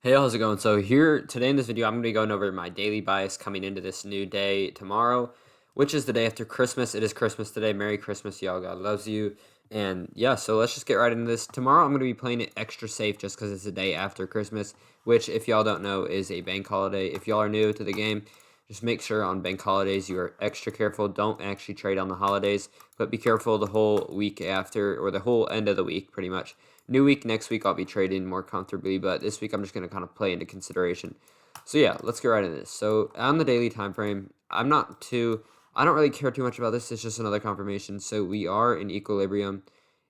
Hey, how's it going? So here today in this video, I'm going to be going over my daily bias coming into this new day tomorrow, which is the day after Christmas. It is Christmas today. Merry Christmas, y'all. God loves you. And yeah, so let's just get right into this. Tomorrow, I'm going to be playing it extra safe just because it's the day after Christmas, which, if y'all don't know, is a bank holiday. If y'all are new to the game, just make sure on bank holidays you are extra careful. Don't actually trade on the holidays, but be careful the whole week after or the whole end of the week, pretty much. New week, next week, I'll be trading more comfortably, but this week I'm just going to kind of play into consideration. So yeah, let's get right into this. So on the daily time frame, I don't really care too much about this. It's just another confirmation. So we are in equilibrium,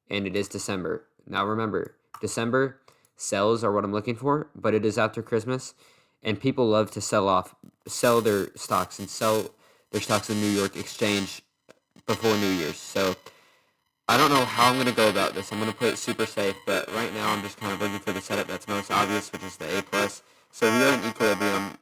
and it is December. Now remember, December sells are what I'm looking for, but it is after Christmas, and people love to sell their stocks and sell their stocks in New York Exchange before New Year's. So I don't know how I'm going to go about this. I'm going to play it super safe, but right now I'm just kind of looking for the setup that's most obvious, which is the A+. So we are in equilibrium.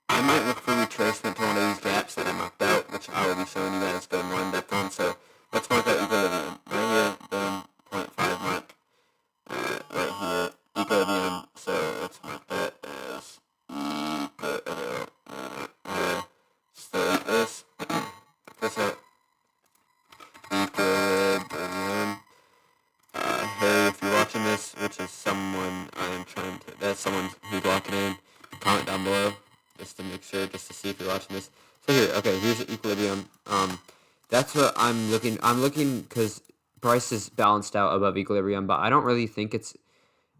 I might look for retracement to one of these gaps that I marked out, which I will be showing you guys going more in depth on. So let's mark out equilibrium. Right here, boom, 0.5 mark. Right here, equilibrium. So let's mark that as equilibrium. So like this. This out. Equilibrium. Harry, if you're watching this, which is someone that's someone who's locking in, comment down below, just to make sure, just to see if you're watching this. So here, okay, here's the equilibrium. That's what I'm looking because price is balanced out above equilibrium, but I don't really think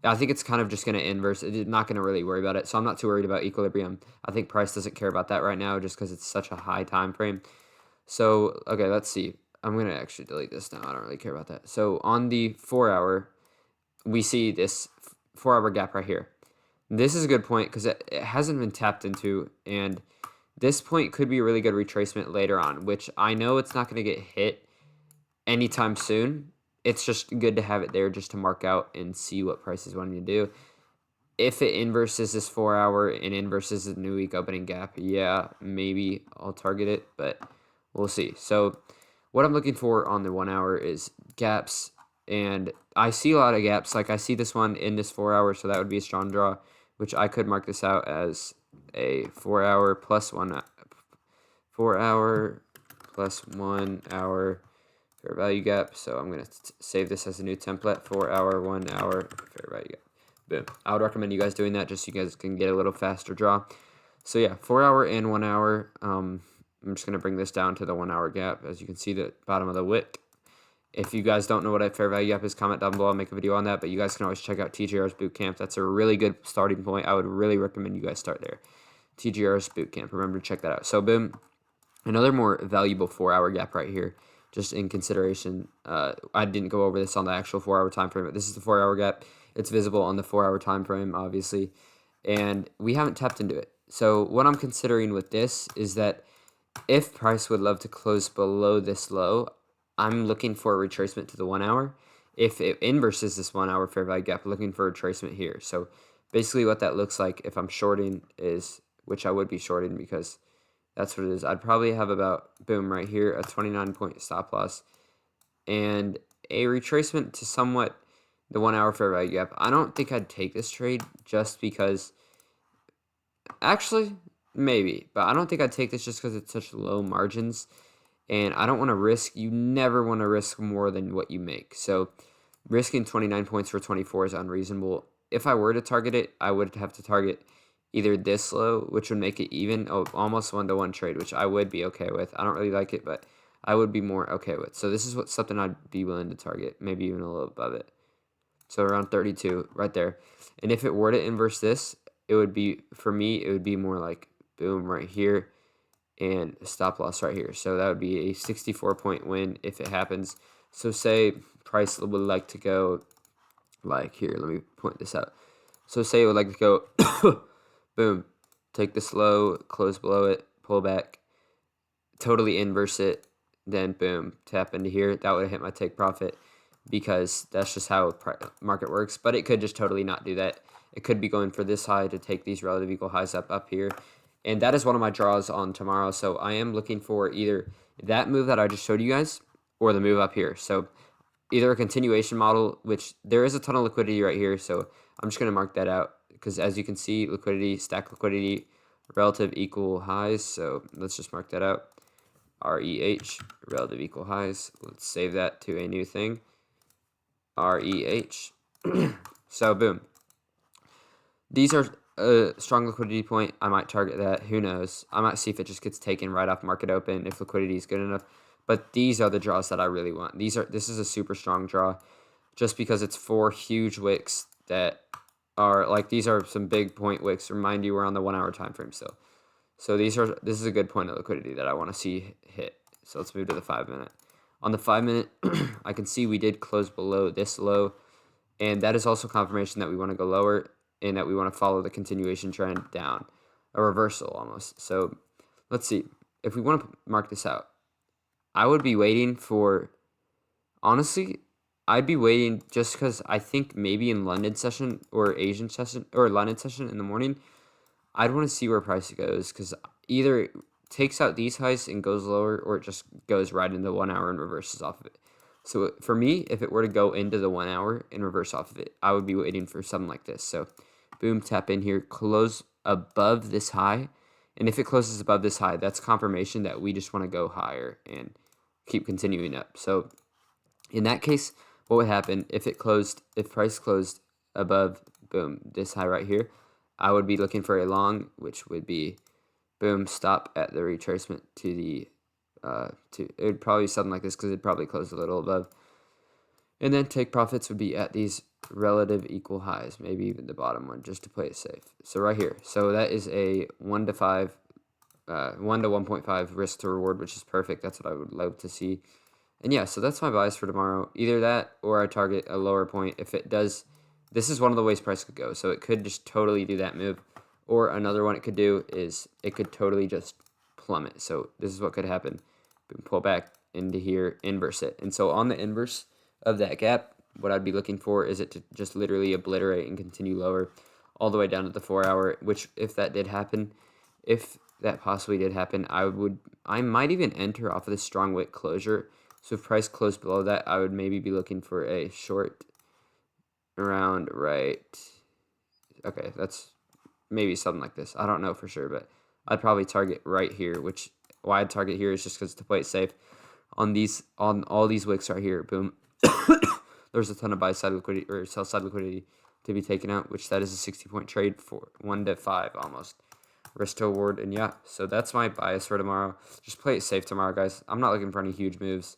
I think it's kind of just going to inverse. It's not going to really worry about it, so I'm not too worried about equilibrium. I think price doesn't care about that right now just because it's such a high time frame. So, okay, let's see. I'm going to actually delete this now. I don't really care about that. So, on the 4-hour, we see this 4-hour gap right here. This is a good point because it hasn't been tapped into, and this point could be a really good retracement later on, which I know it's not going to get hit anytime soon. It's just good to have it there just to mark out and see what price is wanting to do. If it inverses this 4-hour and inverses the new week opening gap, yeah, maybe I'll target it, but we'll see. So what I'm looking for on the 1-hour is gaps, and I see a lot of gaps. Like I see this one in this 4-hour, so that would be a strong draw, which I could mark this out as a 4-hour plus 4-hour plus 1-hour fair value gap. So I'm going to save this as a new template, 4-hour, 1-hour fair value gap. Boom. I would recommend you guys doing that just so you guys can get a little faster draw. So yeah, 4-hour and 1-hour. I'm just going to bring this down to the 1-hour gap. As you can see, the bottom of the wick. If you guys don't know what a fair value gap is, comment down below. I'll make a video on that. But you guys can always check out TGR's Bootcamp. That's a really good starting point. I would really recommend you guys start there. TGR's Bootcamp. Remember to check that out. So boom, another more valuable 4-hour gap right here. Just in consideration, I didn't go over this on the actual 4-hour time frame, but this is the 4-hour gap. It's visible on the 4-hour time frame, obviously, and we haven't tapped into it. So what I'm considering with this is that if price would love to close below this low, I'm looking for a retracement to the 1-hour. If it inverses this 1-hour fair value gap, looking for a retracement here. So basically what that looks like if I'm shorting is, which I would be shorting because that's what it is. I'd probably have about, boom, right here, a 29-point stop loss and a retracement to somewhat the 1-hour fair value gap. I don't think I'd take this trade just because, actually, maybe, but I don't think I'd take this just because it's such low margins, and I don't want to risk. You never want to risk more than what you make. So risking 29 points for 24 is unreasonable. If I were to target it, I would have to target either this low, which would make it even, almost 1-to-1 trade, which I would be okay with. I don't really like it, but I would be more okay with. So this is something I'd be willing to target, maybe even a little above it. So around 32, right there. And if it were to inverse this, it would be, for me, it would be more like, boom, right here, and stop loss right here. So that would be a 64-point win if it happens. So say price would like to go, like here, let me point this out. So say it would like to go, boom, take this low, close below it, pull back, totally inverse it, then boom, tap into here. That would have hit my take profit because that's just how market works. But it could just totally not do that. It could be going for this high to take these relative equal highs up here. And that is one of my draws on tomorrow. So I am looking for either that move that I just showed you guys or the move up here. So either a continuation model, which there is a ton of liquidity right here. So I'm just going to mark that out because as you can see, liquidity, stack liquidity, relative equal highs. So let's just mark that out. REH, relative equal highs. Let's save that to a new thing. REH. So boom. These are a strong liquidity point. I might target that. Who knows? I might see if it just gets taken right off market open if liquidity is good enough. But these are the draws that I really want. This is a super strong draw, just because it's 4 huge wicks that are like, these are some big point wicks. Remind you, we're on the 1 hour time frame still. So this is a good point of liquidity that I want to see hit. So let's move to the 5 minute. On the 5 minute, I can see we did close below this low, and that is also confirmation that we want to go lower and that we want to follow the continuation trend down, a reversal almost. So let's see. If we want to mark this out, I would be waiting for, honestly, I'd be waiting just because I think maybe in London session or Asian session or London session in the morning, I'd want to see where price goes, because either it takes out these highs and goes lower, or it just goes right into 1 hour and reverses off of it. So for me, if it were to go into the 1 hour and reverse off of it, I would be waiting for something like this. So boom, tap in here, close above this high. And if it closes above this high, that's confirmation that we just want to go higher and keep continuing up. So in that case, what would happen if price closed above, boom, this high right here? I would be looking for a long, which would be, boom, stop at the retracement to the, it would probably be something like this, because it'd probably close a little above. And then take profits would be at these relative equal highs, maybe even the bottom one, just to play it safe. So right here. So that is a 1 to 5, 1 to 1.5 risk to reward, which is perfect. That's what I would love to see. And yeah, so that's my bias for tomorrow. Either that or I target a lower point. If it does, this is one of the ways price could go. So it could just totally do that move. Or another one it could do is it could totally just plummet. So this is what could happen. Pull back into here, inverse it. And so on the inverse of that gap, what I'd be looking for is it to just literally obliterate and continue lower all the way down to the 4 hour, which if that did happen, if that possibly did happen, I might even enter off of this strong wick closure. So if price closed below that, I would maybe be looking for a short around right. Okay, that's maybe something like this. I don't know for sure, but I'd probably target right here, which why I'd target here is just because to play it safe. On all these wicks right here, boom. There's a ton of buy side liquidity or sell side liquidity to be taken out, which that is a 60-point trade for 1 to 5 almost. Risk to reward, and yeah, so that's my bias for tomorrow. Just play it safe tomorrow, guys. I'm not looking for any huge moves.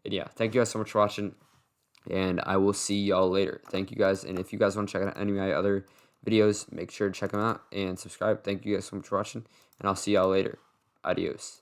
And yeah, thank you guys so much for watching, and I will see y'all later. Thank you guys, and if you guys want to check out any of my other videos, make sure to check them out and subscribe. Thank you guys so much for watching, and I'll see y'all later. Adios.